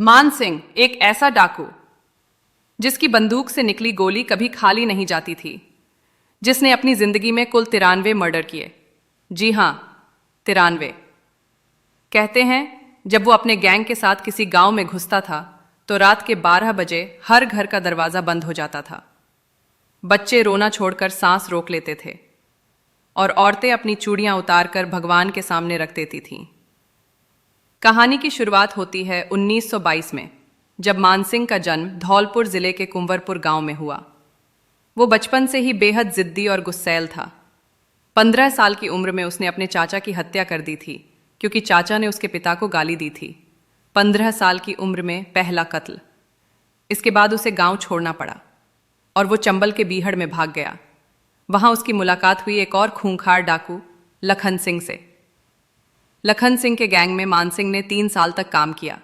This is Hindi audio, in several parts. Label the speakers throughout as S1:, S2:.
S1: मान सिंह एक ऐसा डाकू जिसकी बंदूक से निकली गोली कभी खाली नहीं जाती थी, जिसने अपनी जिंदगी में कुल 93 मर्डर किए। जी हां, 93। कहते हैं जब वो अपने गैंग के साथ किसी गांव में घुसता था तो रात के 12 बजे हर घर का दरवाजा बंद हो जाता था। बच्चे रोना छोड़कर सांस रोक लेते थे और औरतें अपनी चूड़ियां उतारकर भगवान के सामने रख देती थीं। कहानी की शुरुआत होती है 1922 में, जब मानसिंह का जन्म धौलपुर जिले के कुंवरपुर गांव में हुआ। वो बचपन से ही बेहद जिद्दी और गुस्सैल था। 15 साल की उम्र में उसने अपने चाचा की हत्या कर दी थी क्योंकि चाचा ने उसके पिता को गाली दी थी। 15 साल की उम्र में पहला कत्ल। इसके बाद उसे गांव छोड़ना पड़ा और वो चंबल के बीहड़ में भाग गया। वहां उसकी मुलाकात हुई एक और खूंखार डाकू लखन सिंह से। लखन सिंह के गैंग में मानसिंह ने 3 साल तक काम किया,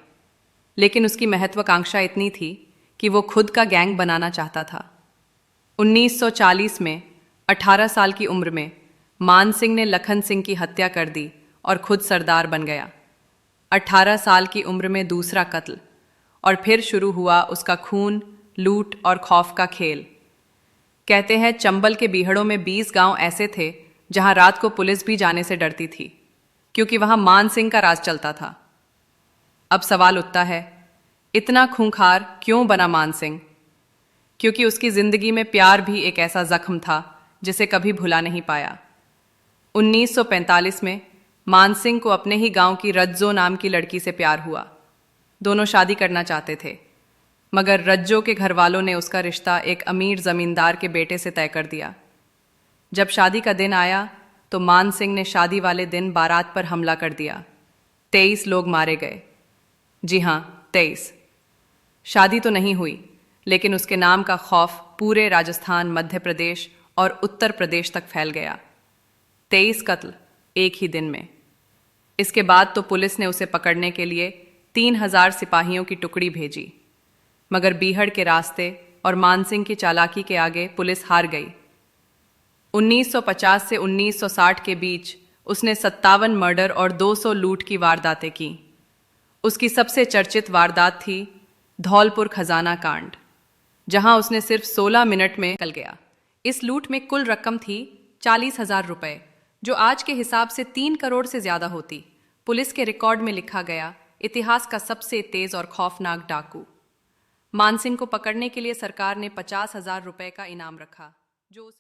S1: लेकिन उसकी महत्वाकांक्षा इतनी थी कि वो खुद का गैंग बनाना चाहता था। 1940 में 18 साल की उम्र में मानसिंह ने लखन सिंह की हत्या कर दी और खुद सरदार बन गया। 18 साल की उम्र में दूसरा कत्ल, और फिर शुरू हुआ उसका खून, लूट और खौफ का खेल। कहते हैं चंबल के बीहड़ों में 20 गांव ऐसे थे जहां रात को पुलिस भी जाने से डरती थी, क्योंकि वहां मान सिंह का राज चलता था। अब सवाल उठता है, इतना खूंखार क्यों बना मान सिंह? क्योंकि उसकी जिंदगी में प्यार भी एक ऐसा जख्म था जिसे कभी भुला नहीं पाया। 1945 में मान सिंह को अपने ही गांव की रज्जो नाम की लड़की से प्यार हुआ। दोनों शादी करना चाहते थे, मगर रज्जो के घर वालों ने उसका रिश्ता एक अमीर जमींदार के बेटे से तय कर दिया। जब शादी का दिन आया तो मान सिंह ने शादी वाले दिन बारात पर हमला कर दिया। 23 लोग मारे गए। जी हां, 23। शादी तो नहीं हुई, लेकिन उसके नाम का खौफ पूरे राजस्थान, मध्य प्रदेश और उत्तर प्रदेश तक फैल गया। 23 कत्ल एक ही दिन में। इसके बाद तो पुलिस ने उसे पकड़ने के लिए 3000 सिपाहियों की टुकड़ी भेजी, मगर बीहड़ के रास्ते और मानसिंह की चालाकी के आगे पुलिस हार गई। 1950 से 1960 के बीच उसने 57 मर्डर और 200 लूट की वारदातें की। उसकी सबसे चर्चित वारदात थी धौलपुर खजाना कांड, जहां उसने सिर्फ 16 मिनट में निकल गया। इस लूट में कुल रकम थी 40,000 रुपए, जो आज के हिसाब से 3 करोड़ से ज्यादा होती। पुलिस के रिकॉर्ड में लिखा गया, इतिहास का सबसे तेज और खौफनाक डाकू। मानसिंह को पकड़ने के लिए सरकार ने 50,000 रुपए का इनाम रखा, जो उस